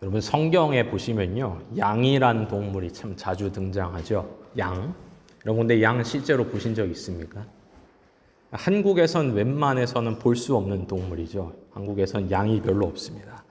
여러분 성경에 보시면요, 양이란 동물이 참 자주 등장하죠. 양. 여러분 근데 양 실제로 보신 적 있습니까? 한국에선 웬만해서는 볼 수 없는 동물이죠. 한국에선 양이 별로 없습니다.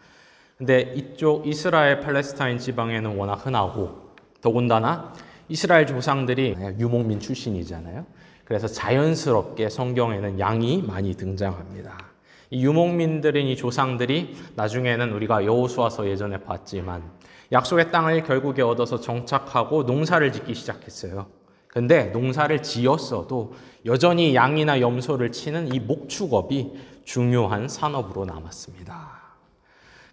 근데 이쪽 이스라엘 팔레스타인 지방에는 워낙 흔하고, 더군다나 이스라엘 조상들이 유목민 출신이잖아요. 그래서 자연스럽게 성경에는 양이 많이 등장합니다. 이 유목민들인 이 조상들이 나중에는 우리가 여호수아서 예전에 봤지만 약속의 땅을 결국에 얻어서 정착하고 농사를 짓기 시작했어요. 근데 농사를 지었어도 여전히 양이나 염소를 치는 이 목축업이 중요한 산업으로 남았습니다.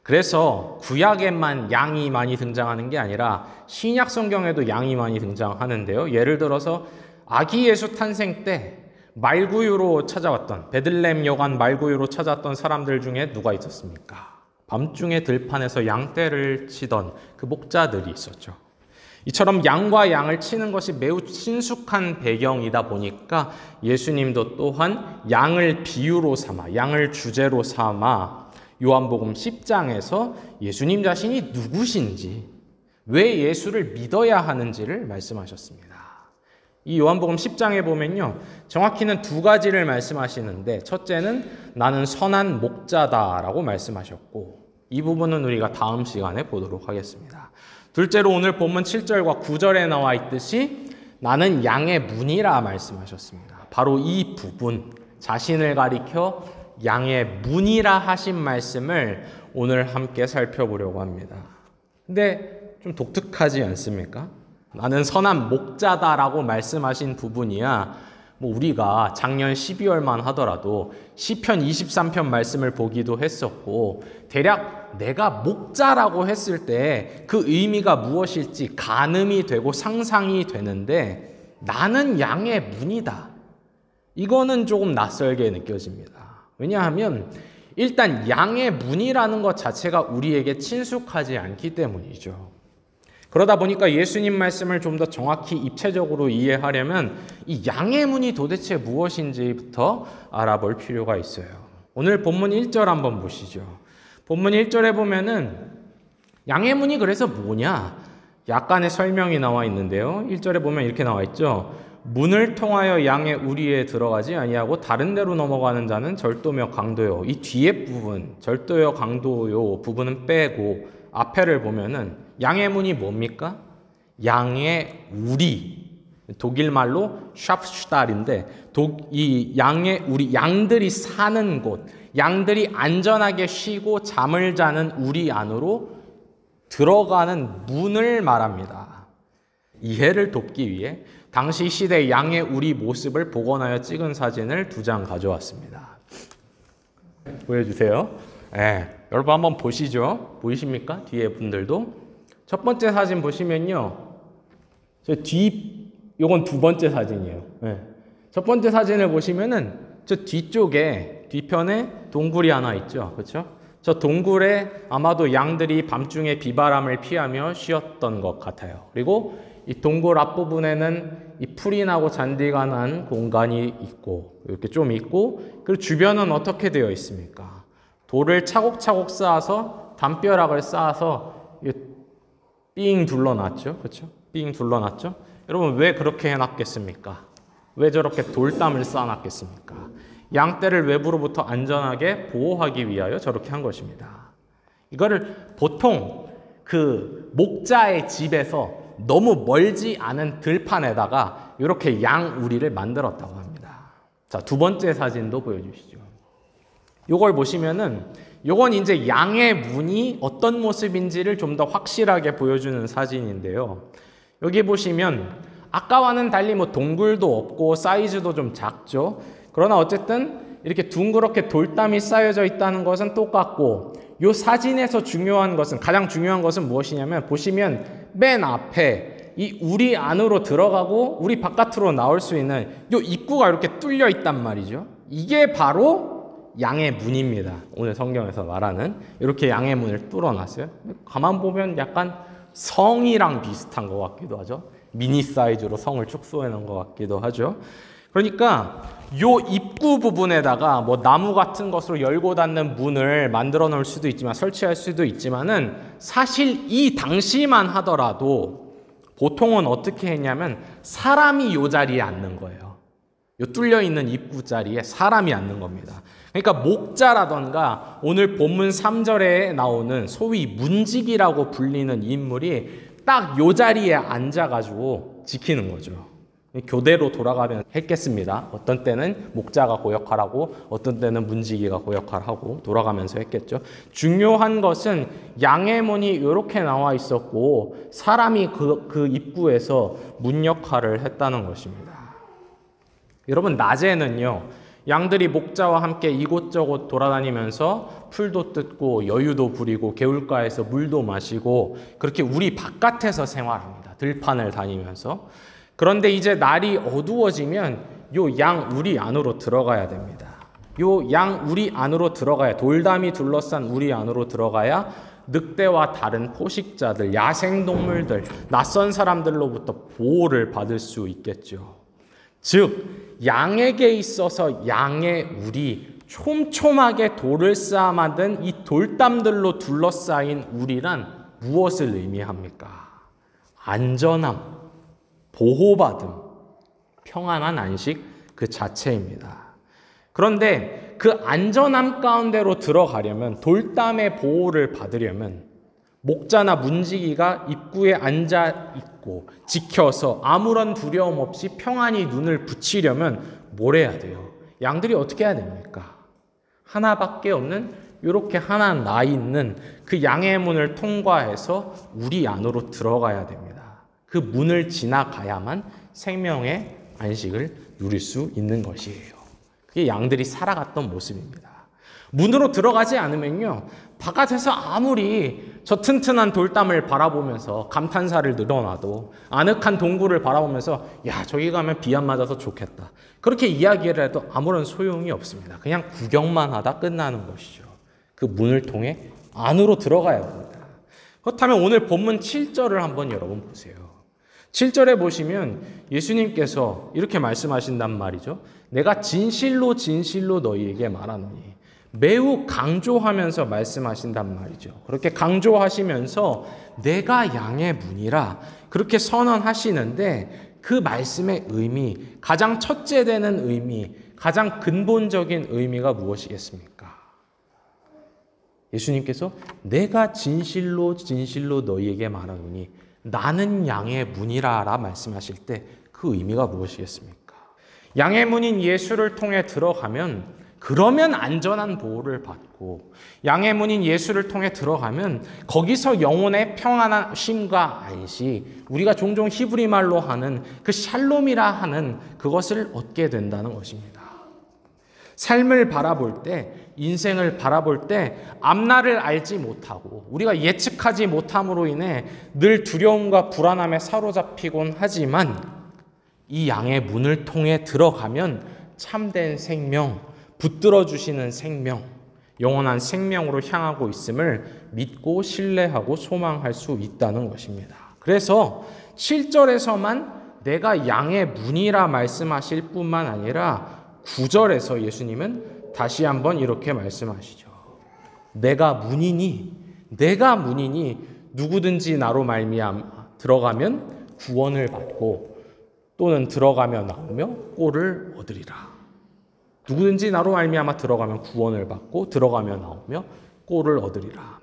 그래서 구약에만 양이 많이 등장하는 게 아니라 신약 성경에도 양이 많이 등장하는데요. 예를 들어서 아기 예수 탄생 때 말구유로 찾아왔던, 베들레헴 여관 말구유로 찾아왔던 사람들 중에 누가 있었습니까? 밤중에 들판에서 양떼를 치던 그 목자들이 있었죠. 이처럼 양과 양을 치는 것이 매우 친숙한 배경이다 보니까 예수님도 또한 양을 비유로 삼아, 양을 주제로 삼아 요한복음 10장에서 예수님 자신이 누구신지, 왜 예수를 믿어야 하는지를 말씀하셨습니다. 이 요한복음 10장에 보면요, 정확히는 두 가지를 말씀하시는데, 첫째는 나는 선한 목자다라고 말씀하셨고, 이 부분은 우리가 다음 시간에 보도록 하겠습니다. 둘째로 오늘 본문 7절과 9절에 나와 있듯이 나는 양의 문이라 말씀하셨습니다. 바로 이 부분, 자신을 가리켜 양의 문이라 하신 말씀을 오늘 함께 살펴보려고 합니다. 근데 좀 독특하지 않습니까? 나는 선한 목자다라고 말씀하신 부분이야, 우리가 작년 12월만 하더라도 시편 23편 말씀을 보기도 했었고, 대략 내가 목자라고 했을 때 그 의미가 무엇일지 가늠이 되고 상상이 되는데, 나는 양의 문이다, 이거는 조금 낯설게 느껴집니다. 왜냐하면 일단 양의 문이라는 것 자체가 우리에게 친숙하지 않기 때문이죠. 그러다 보니까 예수님 말씀을 좀 더 정확히 입체적으로 이해하려면 이 양의 문이 도대체 무엇인지부터 알아볼 필요가 있어요. 오늘 본문 1절 한번 보시죠. 본문 1절에 보면은 양의 문이 그래서 뭐냐? 약간의 설명이 나와 있는데요. 1절에 보면 이렇게 나와 있죠. 문을 통하여 양의 우리에 들어가지 아니하고 다른 데로 넘어가는 자는 절도며 강도요. 이 뒤에 부분, 절도요, 강도요 부분은 빼고 앞에를 보면은 양의 문이 뭡니까? 양의 우리, 독일 말로 샤프슈탈인데, 이 양의 우리, 양들이 사는 곳, 양들이 안전하게 쉬고 잠을 자는 우리 안으로 들어가는 문을 말합니다. 이해를 돕기 위해 당시 시대 양의 우리 모습을 복원하여 찍은 사진을 2장 가져왔습니다. 보여주세요. 네, 여러분 한번 보시죠. 보이십니까? 뒤에 분들도. 첫 번째 사진 보시면요, 요건 두 번째 사진이에요. 네. 첫 번째 사진을 보시면은 저 뒤쪽에, 뒤편에 동굴이 하나 있죠. 그렇죠? 저 동굴에 아마도 양들이 밤중에 비바람을 피하며 쉬었던 것 같아요. 그리고 이 동굴 앞부분에는 이 풀이 나고 잔디가 난 공간이 있고, 이렇게 좀 있고, 그리고 주변은 어떻게 되어 있습니까? 돌을 차곡차곡 쌓아서, 담벼락을 쌓아서 삥 둘러놨죠. 그렇죠? 삥 둘러놨죠. 여러분 왜 그렇게 해놨겠습니까? 왜 저렇게 돌담을 쌓아놨겠습니까? 양떼를 외부로부터 안전하게 보호하기 위하여 저렇게 한 것입니다. 이거를 보통 그 목자의 집에서 너무 멀지 않은 들판에다가 이렇게 양 우리를 만들었다고 합니다. 자, 두 번째 사진도 보여주시죠. 요걸 보시면은 요건 이제 양의 문이 어떤 모습인지를 좀 더 확실하게 보여주는 사진인데요. 여기 보시면 아까와는 달리 동굴도 없고 사이즈도 좀 작죠. 그러나 어쨌든 이렇게 둥그렇게 돌담이 쌓여져 있다는 것은 똑같고, 요 사진에서 중요한 것은, 가장 중요한 것은 무엇이냐면, 보시면 맨 앞에 이 우리 안으로 들어가고 우리 바깥으로 나올 수 있는 요 입구가 이렇게 뚫려 있단 말이죠. 이게 바로 양의 문입니다. 오늘 성경에서 말하는 이렇게 양의 문을 뚫어놨어요. 가만 보면 약간 성이랑 비슷한 것 같기도 하죠. 미니 사이즈로 성을 축소해 놓은 것 같기도 하죠. 그러니까 요 입구 부분에다가 뭐 나무 같은 것으로 열고 닫는 문을 만들어 놓을 수도 있지만 설치할 수도 있지만은 사실 이 당시만 하더라도 보통은 어떻게 했냐면 사람이 요 자리에 앉는 거예요. 요 뚫려 있는 입구 자리에 사람이 앉는 겁니다. 그러니까 목자라던가 오늘 본문 3절에 나오는 소위 문지기라고 불리는 인물이 딱 요 자리에 앉아가지고 지키는 거죠. 교대로 돌아가면 했겠습니다. 어떤 때는 목자가 그 역할하고 어떤 때는 문지기가 그 역할하고 돌아가면서 했겠죠. 중요한 것은 양의 문이 이렇게 나와 있었고 사람이 그 입구에서 문 역할을 했다는 것입니다. 여러분, 낮에는요, 양들이 목자와 함께 이곳저곳 돌아다니면서 풀도 뜯고 여유도 부리고 개울가에서 물도 마시고 그렇게 우리 바깥에서 생활합니다. 들판을 다니면서. 그런데 이제 날이 어두워지면 요 양 우리 안으로 들어가야 됩니다. 요 양 우리 안으로 들어가야, 돌담이 둘러싼 우리 안으로 들어가야 늑대와 다른 포식자들, 야생동물들, 낯선 사람들로부터 보호를 받을 수 있겠죠. 즉 양에게 있어서 양의 우리, 촘촘하게 돌을 쌓아 만든 이 돌담들로 둘러싸인 우리란 무엇을 의미합니까? 안전함, 보호받음, 평안한 안식 그 자체입니다. 그런데 그 안전함 가운데로 들어가려면, 돌담의 보호를 받으려면 목자나 문지기가 입구에 앉아 있고 지켜서 아무런 두려움 없이 평안히 눈을 붙이려면 뭘 해야 돼요? 양들이 어떻게 해야 됩니까? 하나밖에 없는, 이렇게 하나 나 있는 그 양의 문을 통과해서 우리 안으로 들어가야 됩니다. 그 문을 지나가야만 생명의 안식을 누릴 수 있는 것이에요. 그게 양들이 살아갔던 모습입니다. 문으로 들어가지 않으면요, 바깥에서 아무리 저 튼튼한 돌담을 바라보면서 감탄사를 늘어놔도, 아늑한 동굴을 바라보면서 야, 저기 가면 비 안 맞아서 좋겠다, 그렇게 이야기를 해도 아무런 소용이 없습니다. 그냥 구경만 하다 끝나는 것이죠. 그 문을 통해 안으로 들어가야 됩니다. 그렇다면 오늘 본문 7절을 한번 여러분 보세요. 7절에 보시면 예수님께서 이렇게 말씀하신단 말이죠. 내가 진실로 진실로 너희에게 말하노니, 매우 강조하면서 말씀하신단 말이죠. 그렇게 강조하시면서 내가 양의 문이라 그렇게 선언하시는데, 그 말씀의 의미, 가장 첫째 되는 의미, 가장 근본적인 의미가 무엇이겠습니까? 예수님께서 내가 진실로 진실로 너희에게 말하노니 나는 양의 문이라라 말씀하실 때 그 의미가 무엇이겠습니까? 양의 문인 예수를 통해 들어가면, 그러면 안전한 보호를 받고, 양의 문인 예수를 통해 들어가면 거기서 영혼의 평안한 쉼과 안식, 우리가 종종 히브리 말로 하는 그 샬롬이라 하는 그것을 얻게 된다는 것입니다. 삶을 바라볼 때, 인생을 바라볼 때 앞날을 알지 못하고 우리가 예측하지 못함으로 인해 늘 두려움과 불안함에 사로잡히곤 하지만, 이 양의 문을 통해 들어가면 참된 생명, 붙들어 주시는 생명, 영원한 생명으로 향하고 있음을 믿고 신뢰하고 소망할 수 있다는 것입니다. 그래서 7절에서만 내가 양의 문이라 말씀하실 뿐만 아니라 9절에서 예수님은 다시 한번 이렇게 말씀하시죠. 내가 문이니 누구든지 나로 말미암아 들어가면 구원을 받고 또는 들어가며 나오며 꼴을 얻으리라. 누구든지 나로 말미암아 들어가면 구원을 받고 들어가며 나오며 꼴을 얻으리라.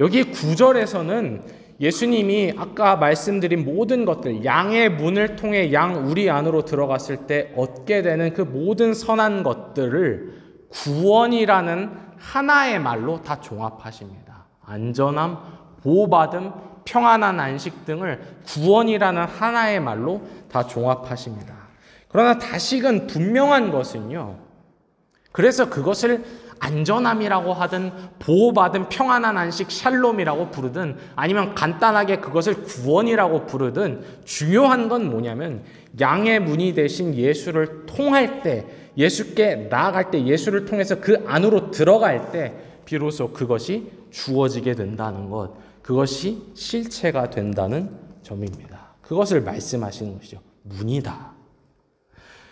여기 9절에서는 예수님이 아까 말씀드린 모든 것들, 양의 문을 통해 양 우리 안으로 들어갔을 때 얻게 되는 그 모든 선한 것들을 구원이라는 하나의 말로 다 종합하십니다. 안전함, 보호받음, 평안한 안식 등을 구원이라는 하나의 말로 다 종합하십니다. 그러나 다시금 분명한 것은요, 그래서 그것을 안전함이라고 하든 보호받은 평안한 안식 샬롬이라고 부르든 아니면 간단하게 그것을 구원이라고 부르든, 중요한 건 뭐냐면 양의 문이 되신 예수를 통할 때, 예수께 나아갈 때, 예수를 통해서 그 안으로 들어갈 때 비로소 그것이 주어지게 된다는 것, 그것이 실체가 된다는 점입니다. 그것을 말씀하시는 것이죠. 문이다.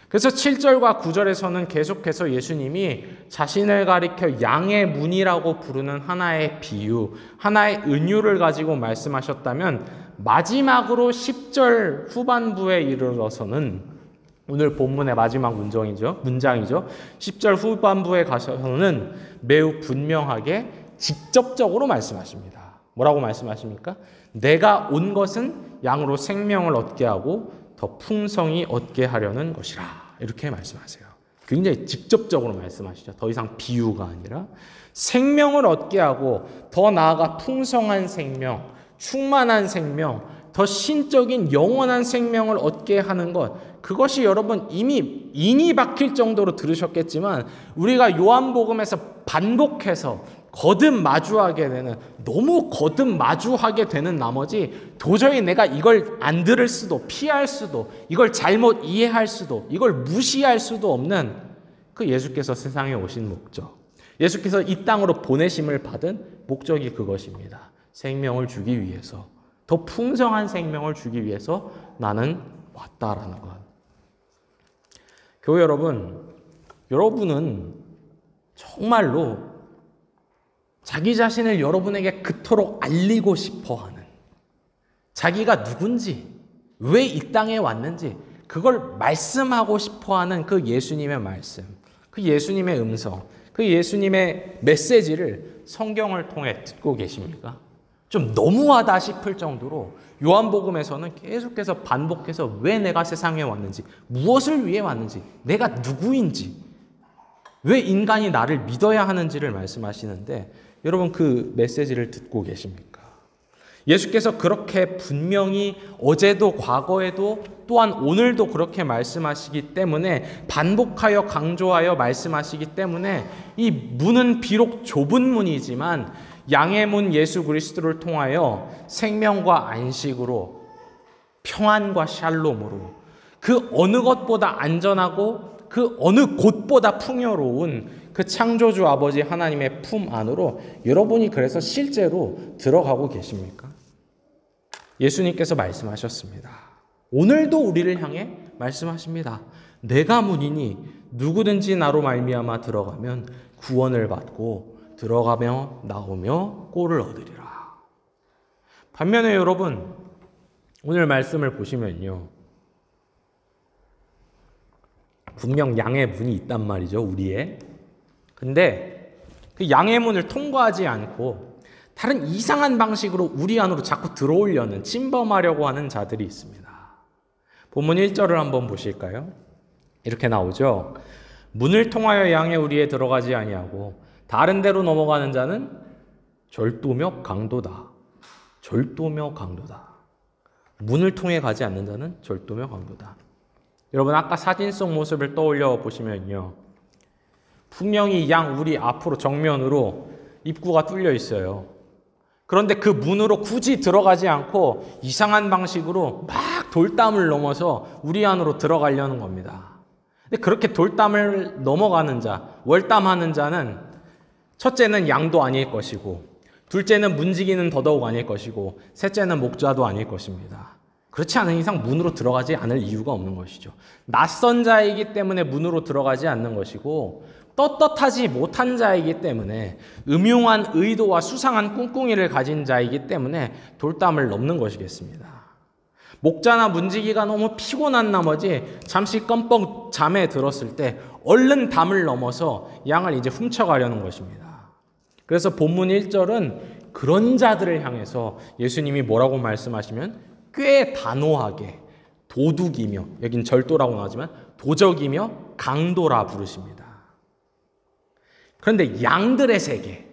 그래서 7절과 9절에서는 계속해서 예수님이 자신을 가리켜 양의 문이라고 부르는 하나의 비유, 하나의 은유를 가지고 말씀하셨다면 마지막으로 10절 후반부에 이르러서는 오늘 본문의 마지막 문장이죠. 10절 후반부에 가서는 매우 분명하게 직접적으로 말씀하십니다. 뭐라고 말씀하십니까? 내가 온 것은 양으로 생명을 얻게 하고 더 풍성히 얻게 하려는 것이라. 이렇게 말씀하세요. 굉장히 직접적으로 말씀하시죠. 더 이상 비유가 아니라 생명을 얻게 하고 더 나아가 풍성한 생명, 충만한 생명, 더 신적인 영원한 생명을 얻게 하는 것, 그것이 여러분 이미 인이 박힐 정도로 들으셨겠지만 우리가 요한복음에서 반복해서 거듭 마주하게 되는, 너무 거듭 마주하게 되는 나머지 도저히 내가 이걸 안 들을 수도, 피할 수도, 이걸 잘못 이해할 수도, 이걸 무시할 수도 없는 그 예수께서 세상에 오신 목적, 예수께서 이 땅으로 보내심을 받은 목적이 그것입니다. 생명을 주기 위해서, 더 풍성한 생명을 주기 위해서 나는 왔다라는 것. 교회 여러분, 여러분은 정말로 자기 자신을 여러분에게 그토록 알리고 싶어하는, 자기가 누군지, 왜 이 땅에 왔는지 그걸 말씀하고 싶어하는 그 예수님의 말씀, 그 예수님의 음성, 그 예수님의 메시지를 성경을 통해 듣고 계십니까? 좀 너무하다 싶을 정도로 요한복음에서는 계속해서 반복해서 왜 내가 세상에 왔는지, 무엇을 위해 왔는지, 내가 누구인지, 왜 인간이 나를 믿어야 하는지를 말씀하시는데 여러분 그 메시지를 듣고 계십니까? 예수께서 그렇게 분명히 어제도 과거에도 또한 오늘도 그렇게 말씀하시기 때문에, 반복하여 강조하여 말씀하시기 때문에 이 문은 비록 좁은 문이지만 양의 문 예수 그리스도를 통하여 생명과 안식으로, 평안과 샬롬으로, 그 어느 것보다 안전하고 그 어느 곳보다 풍요로운 그 창조주 아버지 하나님의 품 안으로 여러분이 그래서 실제로 들어가고 계십니까? 예수님께서 말씀하셨습니다. 오늘도 우리를 향해 말씀하십니다. 내가 문이니 누구든지 나로 말미암아 들어가면 구원을 받고 들어가며 나오며 꼴을 얻으리라. 반면에 여러분, 오늘 말씀을 보시면요, 분명 양의 문이 있단 말이죠, 우리의. 근데 그 양의 문을 통과하지 않고 다른 이상한 방식으로 우리 안으로 자꾸 들어오려는, 침범하려고 하는 자들이 있습니다. 본문 1절을 한번 보실까요? 이렇게 나오죠. 문을 통하여 양의 우리에 들어가지 아니하고 다른 데로 넘어가는 자는 절도며 강도다. 절도며 강도다. 문을 통해 가지 않는 자는 절도며 강도다. 여러분 아까 사진 속 모습을 떠올려 보시면요, 분명히 양 우리 앞으로 정면으로 입구가 뚫려 있어요. 그런데 그 문으로 굳이 들어가지 않고 이상한 방식으로 막 돌담을 넘어서 우리 안으로 들어가려는 겁니다. 근데 그렇게 돌담을 넘어가는 자, 월담하는 자는 첫째는 양도 아닐 것이고, 둘째는 문지기는 더더욱 아닐 것이고, 셋째는 목자도 아닐 것입니다. 그렇지 않은 이상 문으로 들어가지 않을 이유가 없는 것이죠. 낯선 자이기 때문에 문으로 들어가지 않는 것이고, 떳떳하지 못한 자이기 때문에, 음흉한 의도와 수상한 꿍꿍이를 가진 자이기 때문에 돌담을 넘는 것이겠습니다. 목자나 문지기가 너무 피곤한 나머지 잠시 껌뻑 잠에 들었을 때 얼른 담을 넘어서 양을 이제 훔쳐가려는 것입니다. 그래서 본문 1절은 그런 자들을 향해서 예수님이 뭐라고 말씀하시면 꽤 단호하게 도둑이며, 여긴 절도라고 나오지만 도적이며 강도라 부르십니다. 그런데 양들의 세계,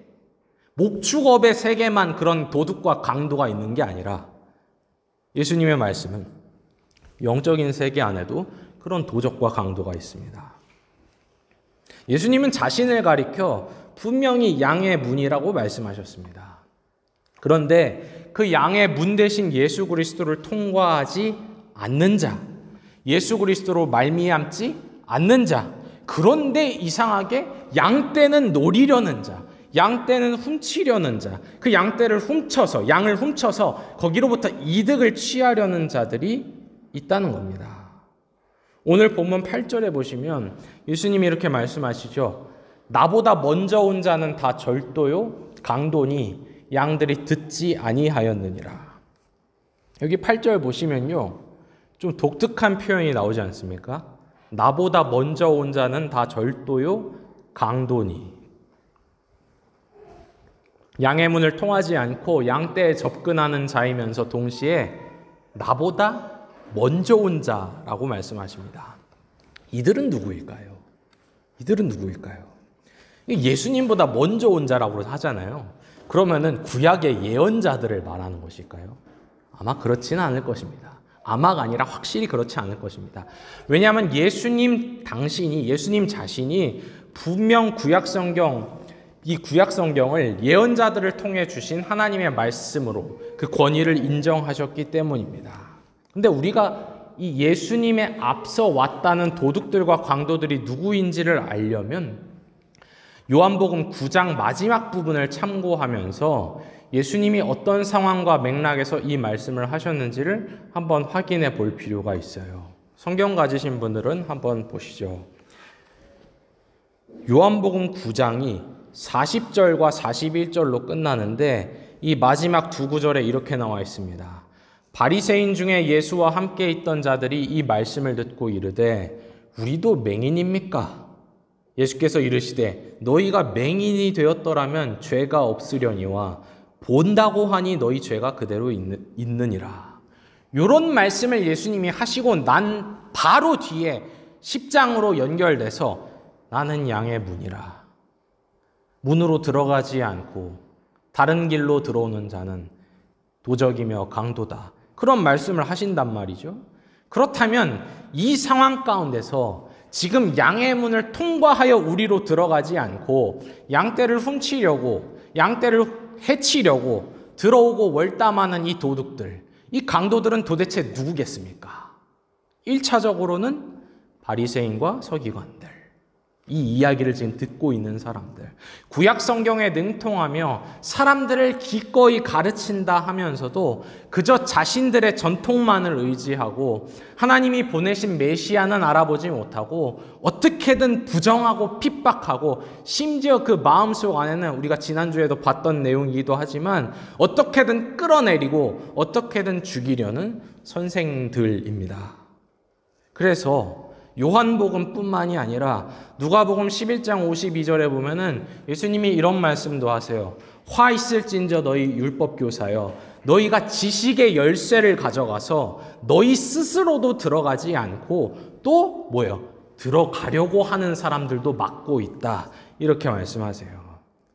목축업의 세계만 그런 도둑과 강도가 있는 게 아니라 예수님의 말씀은 영적인 세계 안에도 그런 도적과 강도가 있습니다. 예수님은 자신을 가리켜 분명히 양의 문이라고 말씀하셨습니다. 그런데 그 양의 문 대신 예수 그리스도를 통과하지 않는 자, 예수 그리스도로 말미암지 않는 자, 그런데 이상하게 양떼는 노리려는 자, 양떼는 훔치려는 자, 그 양떼를 훔쳐서, 양을 훔쳐서 거기로부터 이득을 취하려는 자들이 있다는 겁니다. 오늘 본문 8절에 보시면 예수님이 이렇게 말씀하시죠. 나보다 먼저 온 자는 다 절도요 강도니 양들이 듣지 아니하였느니라. 여기 8절 보시면요, 좀 독특한 표현이 나오지 않습니까? 나보다 먼저 온 자는 다 절도요 강도니. 양의 문을 통하지 않고 양떼에 접근하는 자이면서 동시에 나보다 먼저 온 자라고 말씀하십니다. 이들은 누구일까요? 이들은 누구일까요? 예수님보다 먼저 온 자라고 하잖아요. 그러면은 구약의 예언자들을 말하는 것일까요? 아마 그렇지는 않을 것입니다. 아마가 아니라 확실히 그렇지 않을 것입니다. 왜냐하면 예수님 자신이 분명 이 구약 성경을 예언자들을 통해 주신 하나님의 말씀으로 그 권위를 인정하셨기 때문입니다. 근데 우리가 이 예수님의 앞서 왔다는 도둑들과 강도들이 누구인지를 알려면 요한복음 9장 마지막 부분을 참고하면서 예수님이 어떤 상황과 맥락에서 이 말씀을 하셨는지를 한번 확인해 볼 필요가 있어요. 성경 가지신 분들은 한번 보시죠. 요한복음 9장이 40절과 41절로 끝나는데 이 마지막 두 구절에 이렇게 나와 있습니다. 바리새인 중에 예수와 함께 있던 자들이 이 말씀을 듣고 이르되 우리도 맹인입니까? 예수께서 이르시되 너희가 맹인이 되었더라면 죄가 없으려니와 본다고 하니 너희 죄가 그대로 있느니라. 이런 말씀을 예수님이 하시고 난 바로 뒤에 10장으로 연결돼서 나는 양의 문이라. 문으로 들어가지 않고 다른 길로 들어오는 자는 도적이며 강도다. 그런 말씀을 하신단 말이죠. 그렇다면 이 상황 가운데서 지금 양의 문을 통과하여 우리로 들어가지 않고 양떼를 훔치려고, 양떼를 해치려고 들어오고 월담하는 이 도둑들, 이 강도들은 도대체 누구겠습니까? 1차적으로는 바리새인과 서기관들, 이 이야기를 지금 듣고 있는 사람들, 구약 성경에 능통하며 사람들을 기꺼이 가르친다 하면서도 그저 자신들의 전통만을 의지하고 하나님이 보내신 메시아는 알아보지 못하고 어떻게든 부정하고 핍박하고 심지어 그 마음속 안에는 우리가 지난주에도 봤던 내용이기도 하지만 어떻게든 끌어내리고 어떻게든 죽이려는 선생들입니다. 그래서 요한복음뿐만이 아니라 누가복음 11장 52절에 보면은 예수님이 이런 말씀도 하세요. 화 있을진저 너희 율법교사여, 너희가 지식의 열쇠를 가져가서 너희 스스로도 들어가지 않고 또 뭐예요? 들어가려고 하는 사람들도 막고 있다. 이렇게 말씀하세요.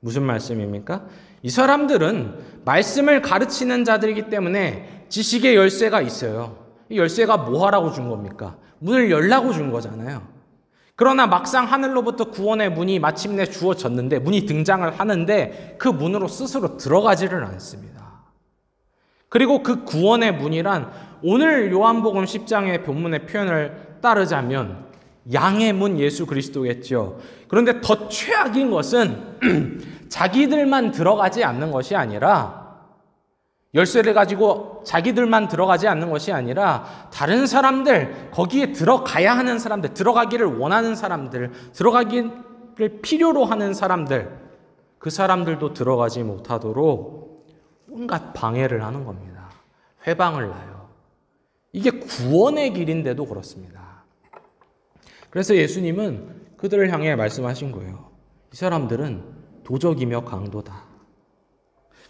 무슨 말씀입니까? 이 사람들은 말씀을 가르치는 자들이기 때문에 지식의 열쇠가 있어요. 이 열쇠가 뭐 하라고 준 겁니까? 문을 열라고 준 거잖아요. 그러나 막상 하늘로부터 구원의 문이 마침내 주어졌는데, 문이 등장을 하는데 그 문으로 스스로 들어가지를 않습니다. 그리고 그 구원의 문이란 오늘 요한복음 10장의 본문의 표현을 따르자면 양의 문 예수 그리스도겠죠. 그런데 더 최악인 것은 자기들만 들어가지 않는 것이 아니라, 열쇠를 가지고 자기들만 들어가지 않는 것이 아니라 다른 사람들, 거기에 들어가야 하는 사람들, 들어가기를 원하는 사람들, 들어가기를 필요로 하는 사람들, 그 사람들도 들어가지 못하도록 온갖 방해를 하는 겁니다. 회방을 놔요. 이게 구원의 길인데도 그렇습니다. 그래서 예수님은 그들을 향해 말씀하신 거예요. 이 사람들은 도적이며 강도다.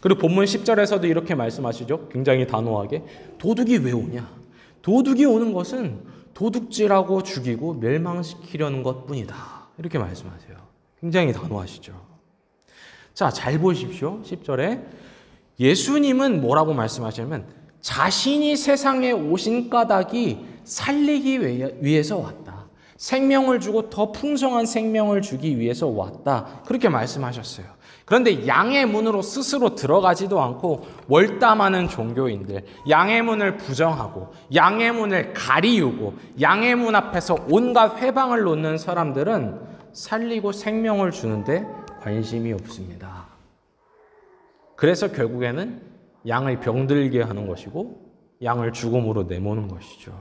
그리고 본문 10절에서도 이렇게 말씀하시죠. 굉장히 단호하게. 도둑이 왜 오냐? 도둑이 오는 것은 도둑질하고 죽이고 멸망시키려는 것뿐이다. 이렇게 말씀하세요. 굉장히 단호하시죠. 자, 잘 보십시오. 10절에 예수님은 뭐라고 말씀하시냐면 자신이 세상에 오신 까닭이 살리기 위해서 왔다. 생명을 주고 더 풍성한 생명을 주기 위해서 왔다. 그렇게 말씀하셨어요. 그런데 양의 문으로 스스로 들어가지도 않고 월담하는 종교인들, 양의 문을 부정하고 양의 문을 가리우고 양의 문 앞에서 온갖 회방을 놓는 사람들은 살리고 생명을 주는데 관심이 없습니다. 그래서 결국에는 양을 병들게 하는 것이고 양을 죽음으로 내모는 것이죠.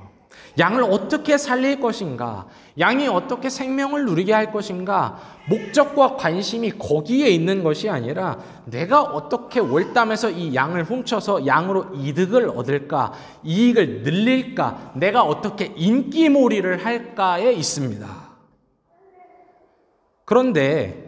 양을 어떻게 살릴 것인가? 양이 어떻게 생명을 누리게 할 것인가? 목적과 관심이 거기에 있는 것이 아니라 내가 어떻게 월담에서 이 양을 훔쳐서 양으로 이득을 얻을까? 이익을 늘릴까? 내가 어떻게 인기몰이를 할까에 있습니다. 그런데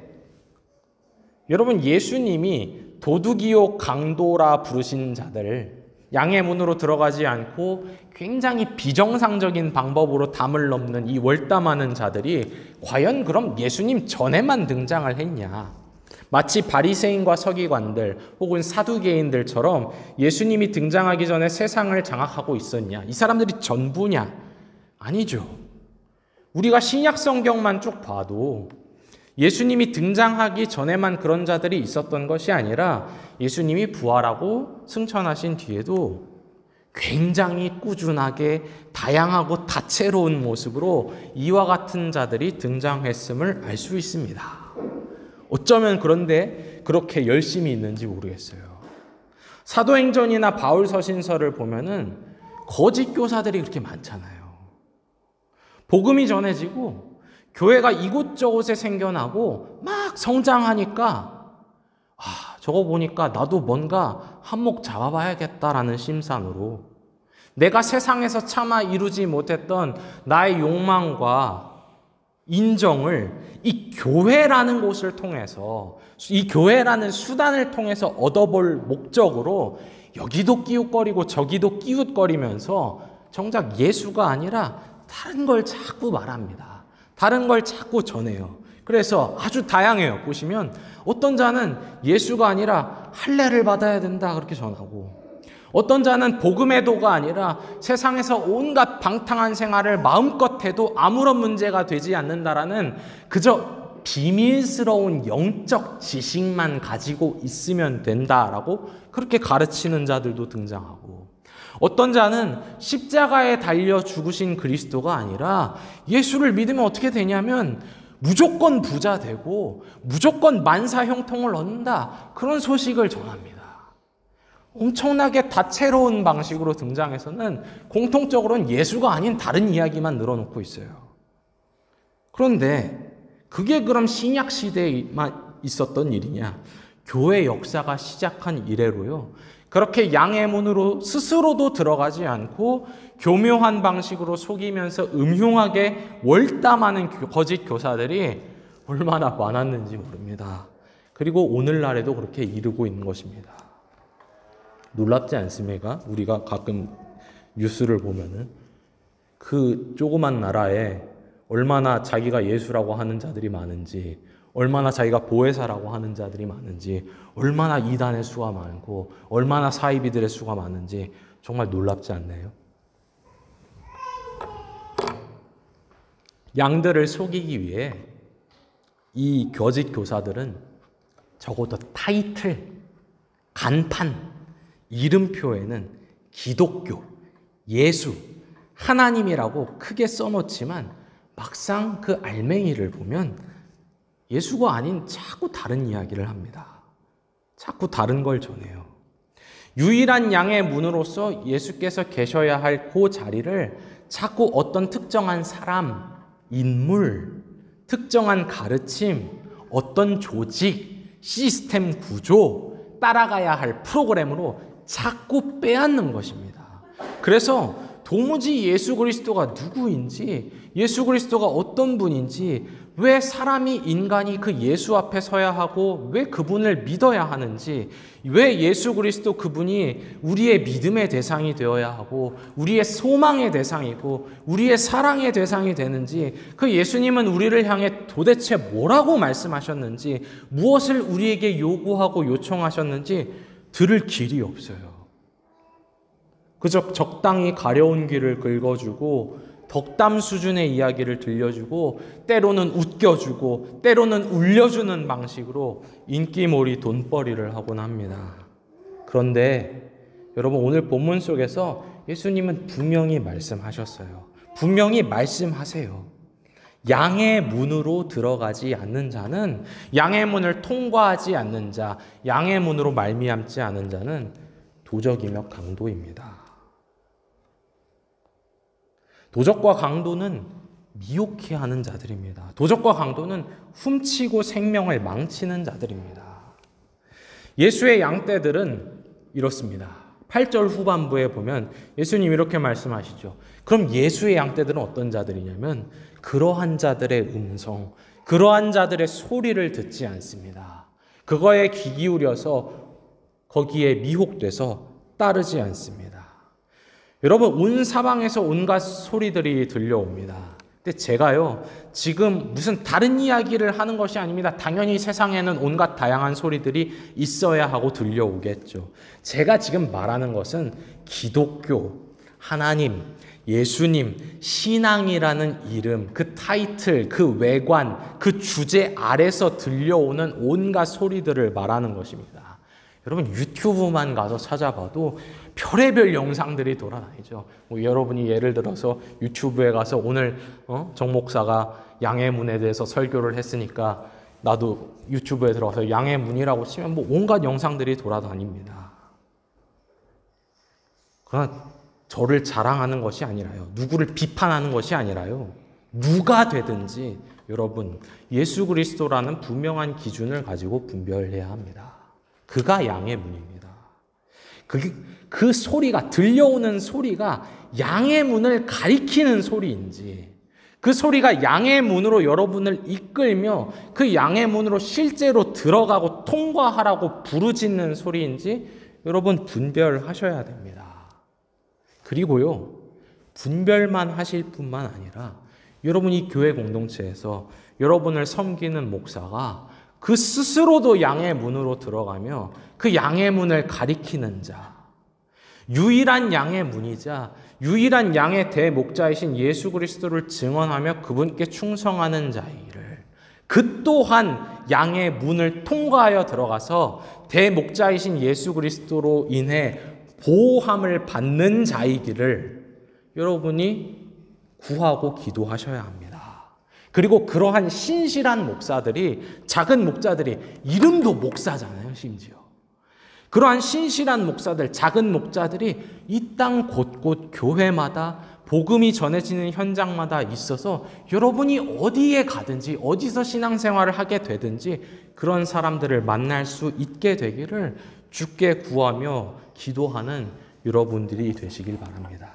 여러분, 예수님이 도둑이요 강도라 부르신 자들을 양의 문으로 들어가지 않고 굉장히 비정상적인 방법으로 담을 넘는 이 월담하는 자들이 과연 그럼 예수님 전에만 등장을 했냐? 마치 바리새인과 서기관들 혹은 사두개인들처럼 예수님이 등장하기 전에 세상을 장악하고 있었냐? 이 사람들이 전부냐? 아니죠. 우리가 신약 성경만 쭉 봐도 예수님이 등장하기 전에만 그런 자들이 있었던 것이 아니라 예수님이 부활하고 승천하신 뒤에도 굉장히 꾸준하게 다양하고 다채로운 모습으로 이와 같은 자들이 등장했음을 알 수 있습니다. 어쩌면 그런데 그렇게 열심히 있는지 모르겠어요. 사도행전이나 바울 서신서를 보면은 거짓 교사들이 그렇게 많잖아요. 복음이 전해지고 교회가 이곳저곳에 생겨나고 막 성장하니까 저거 보니까 나도 뭔가 한몫 잡아봐야겠다라는 심산으로 내가 세상에서 차마 이루지 못했던 나의 욕망과 인정을 이 교회라는 곳을 통해서, 이 교회라는 수단을 통해서 얻어볼 목적으로 여기도 끼웃거리고 저기도 끼웃거리면서 정작 예수가 아니라 다른 걸 자꾸 말합니다. 다른 걸 자꾸 전해요. 그래서 아주 다양해요. 보시면 어떤 자는 예수가 아니라 할례를 받아야 된다 그렇게 전하고, 어떤 자는 복음의 도가 아니라 세상에서 온갖 방탕한 생활을 마음껏 해도 아무런 문제가 되지 않는다라는 그저 비밀스러운 영적 지식만 가지고 있으면 된다라고 그렇게 가르치는 자들도 등장하고, 어떤 자는 십자가에 달려 죽으신 그리스도가 아니라 예수를 믿으면 어떻게 되냐면 무조건 부자 되고 무조건 만사 형통을 얻는다, 그런 소식을 전합니다. 엄청나게 다채로운 방식으로 등장해서는 공통적으로는 예수가 아닌 다른 이야기만 늘어놓고 있어요. 그런데 그게 그럼 신약 시대에만 있었던 일이냐? 교회 역사가 시작한 이래로요, 그렇게 양의 문으로 스스로도 들어가지 않고 교묘한 방식으로 속이면서 음흉하게 월담하는 거짓 교사들이 얼마나 많았는지 모릅니다. 그리고 오늘날에도 그렇게 이르고 있는 것입니다. 놀랍지 않습니까? 우리가 가끔 뉴스를 보면은 그 조그만 나라에 얼마나 자기가 예수라고 하는 자들이 많은지, 얼마나 자기가 보혜사라고 하는 자들이 많은지, 얼마나 이단의 수가 많고 얼마나 사이비들의 수가 많은지 정말 놀랍지 않나요? 양들을 속이기 위해 이 거짓 교사들은 적어도 타이틀, 간판, 이름표에는 기독교, 예수, 하나님이라고 크게 써놓지만 막상 그 알맹이를 보면 예수가 아닌 자꾸 다른 이야기를 합니다. 자꾸 다른 걸 전해요. 유일한 양의 문으로서 예수께서 계셔야 할 그 자리를 자꾸 어떤 특정한 사람, 인물, 특정한 가르침, 어떤 조직, 시스템 구조, 따라가야 할 프로그램으로 자꾸 빼앗는 것입니다. 그래서 도무지 예수 그리스도가 누구인지, 예수 그리스도가 어떤 분인지, 왜 사람이, 인간이 그 예수 앞에 서야 하고 왜 그분을 믿어야 하는지, 왜 예수 그리스도 그분이 우리의 믿음의 대상이 되어야 하고 우리의 소망의 대상이고 우리의 사랑의 대상이 되는지, 그 예수님은 우리를 향해 도대체 뭐라고 말씀하셨는지, 무엇을 우리에게 요구하고 요청하셨는지 들을 길이 없어요. 그저 적당히 가려운 귀를 긁어주고 덕담 수준의 이야기를 들려주고 때로는 웃겨주고 때로는 울려주는 방식으로 인기몰이 돈벌이를 하곤 합니다. 그런데 여러분, 오늘 본문 속에서 예수님은 분명히 말씀하셨어요. 분명히 말씀하세요. 양의 문으로 들어가지 않는 자는, 양의 문을 통과하지 않는 자, 양의 문으로 말미암지 않은 자는 도적이며 강도입니다. 도적과 강도는 미혹해 하는 자들입니다. 도적과 강도는 훔치고 생명을 망치는 자들입니다. 예수의 양떼들은 이렇습니다. 8절 후반부에 보면 예수님 이렇게 말씀하시죠. 그럼 예수의 양떼들은 어떤 자들이냐면 그러한 자들의 음성, 그러한 자들의 소리를 듣지 않습니다. 그거에 귀 기울여서 거기에 미혹돼서 따르지 않습니다. 여러분, 온 사방에서 온갖 소리들이 들려옵니다. 근데 제가요, 지금 무슨 다른 이야기를 하는 것이 아닙니다. 당연히 세상에는 온갖 다양한 소리들이 있어야 하고 들려오겠죠. 제가 지금 말하는 것은 기독교, 하나님, 예수님, 신앙이라는 이름, 그 타이틀, 그 외관, 그 주제 아래서 들려오는 온갖 소리들을 말하는 것입니다. 여러분, 유튜브만 가서 찾아봐도 별의별 영상들이 돌아다니죠. 여러분이 예를 들어서 유튜브에 가서 오늘 정 목사가 양의 문에 대해서 설교를 했으니까 나도 유튜브에 들어가서 양의 문이라고 치면 온갖 영상들이 돌아다닙니다. 그러나 저를 자랑하는 것이 아니라요. 누구를 비판하는 것이 아니라요. 누가 되든지 여러분, 예수 그리스도라는 분명한 기준을 가지고 분별해야 합니다. 그가 양의 문입니다. 그 소리가, 들려오는 소리가 양의 문을 가리키는 소리인지, 그 소리가 양의 문으로 여러분을 이끌며 그 양의 문으로 실제로 들어가고 통과하라고 부르짖는 소리인지 여러분 분별하셔야 됩니다. 그리고요, 분별만 하실 뿐만 아니라 여러분이 교회 공동체에서 여러분을 섬기는 목사가 그 스스로도 양의 문으로 들어가며 그 양의 문을 가리키는 자, 유일한 양의 문이자 유일한 양의 대목자이신 예수 그리스도를 증언하며 그분께 충성하는 자이기를, 그 또한 양의 문을 통과하여 들어가서 대목자이신 예수 그리스도로 인해 보호함을 받는 자이기를 여러분이 구하고 기도하셔야 합니다. 그리고 그러한 신실한 목사들이, 작은 목자들이, 이름도 목사잖아요, 심지어. 그러한 신실한 목사들, 작은 목자들이 이 땅 곳곳 교회마다 복음이 전해지는 현장마다 있어서 여러분이 어디에 가든지 어디서 신앙생활을 하게 되든지 그런 사람들을 만날 수 있게 되기를 주께 구하며 기도하는 여러분들이 되시길 바랍니다.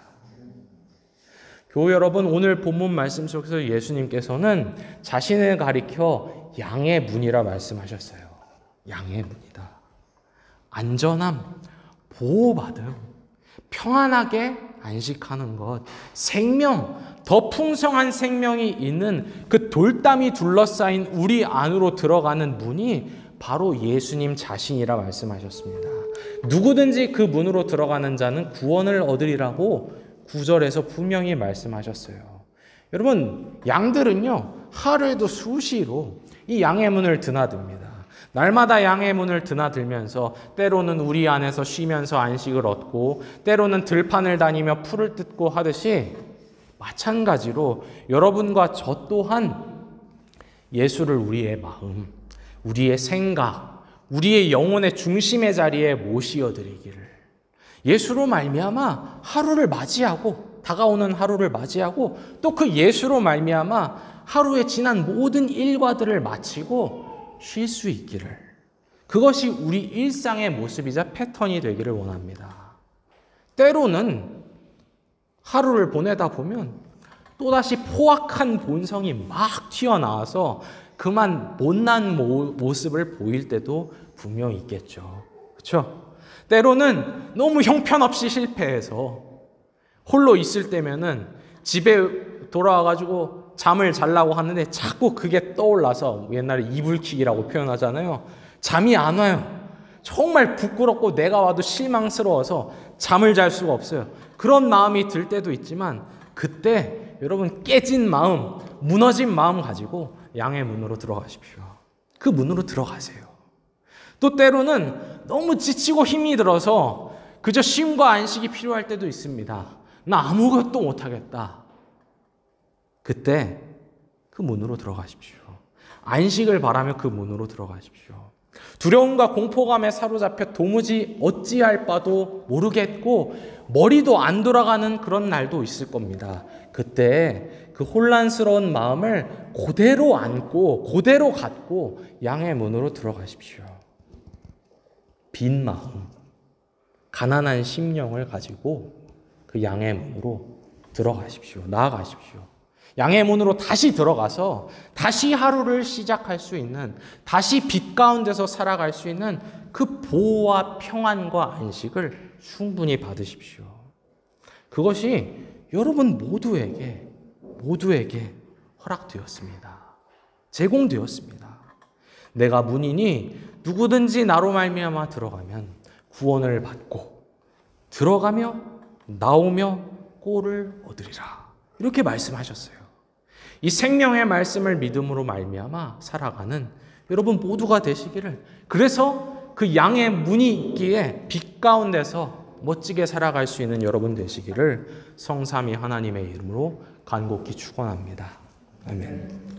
교우 여러분, 오늘 본문 말씀 속에서 예수님께서는 자신을 가리켜 양의 문이라 말씀하셨어요. 양의 문이다. 안전함, 보호받음, 평안하게 안식하는 것, 생명, 더 풍성한 생명이 있는 그 돌담이 둘러싸인 우리 안으로 들어가는 문이 바로 예수님 자신이라 말씀하셨습니다. 누구든지 그 문으로 들어가는 자는 구원을 얻으리라고 9절에서 분명히 말씀하셨어요. 여러분, 양들은요, 하루에도 수시로 이 양의 문을 드나듭니다. 날마다 양의 문을 드나들면서 때로는 우리 안에서 쉬면서 안식을 얻고 때로는 들판을 다니며 풀을 뜯고 하듯이 마찬가지로 여러분과 저 또한 예수를 우리의 마음, 우리의 생각, 우리의 영혼의 중심의 자리에 모시어드리기를, 예수로 말미암아 하루를 맞이하고, 다가오는 하루를 맞이하고, 또 그 예수로 말미암아 하루에 지난 모든 일과들을 마치고 쉴 수 있기를, 그것이 우리 일상의 모습이자 패턴이 되기를 원합니다. 때로는 하루를 보내다 보면 또다시 포악한 본성이 막 튀어나와서 그만 못난 모습을 보일 때도 분명히 있겠죠. 그렇죠? 때로는 너무 형편없이 실패해서 홀로 있을 때면은 집에 돌아와가지고 잠을 자려고 하는데 자꾸 그게 떠올라서, 옛날에 이불킥이라고 표현하잖아요. 잠이 안 와요. 정말 부끄럽고 내가 와도 실망스러워서 잠을 잘 수가 없어요. 그런 마음이 들 때도 있지만 그때 여러분 깨진 마음, 무너진 마음 가지고 양의 문으로 들어가십시오. 그 문으로 들어가세요. 또 때로는 너무 지치고 힘이 들어서 그저 쉼과 안식이 필요할 때도 있습니다. 나 아무것도 못하겠다. 그때 그 문으로 들어가십시오. 안식을 바라며 그 문으로 들어가십시오. 두려움과 공포감에 사로잡혀 도무지 어찌할 바도 모르겠고 머리도 안 돌아가는 그런 날도 있을 겁니다. 그때 그 혼란스러운 마음을 그대로 안고 그대로 갖고 양의 문으로 들어가십시오. 빈 마음, 가난한 심령을 가지고 그 양의 문으로 들어가십시오. 나아가십시오. 양의 문으로 다시 들어가서 다시 하루를 시작할 수 있는, 다시 빛 가운데서 살아갈 수 있는 그 보호와 평안과 안식을 충분히 받으십시오. 그것이 여러분 모두에게 허락되었습니다. 제공되었습니다. 내가 문이니 누구든지 나로 말미암아 들어가면 구원을 받고 들어가며 나오며 꼴을 얻으리라. 이렇게 말씀하셨어요. 이 생명의 말씀을 믿음으로 말미암아 살아가는 여러분 모두가 되시기를, 그래서 그 양의 문이 있기에 빛 가운데서 멋지게 살아갈 수 있는 여러분 되시기를 성삼위 하나님의 이름으로 간곡히 축원합니다. 아멘.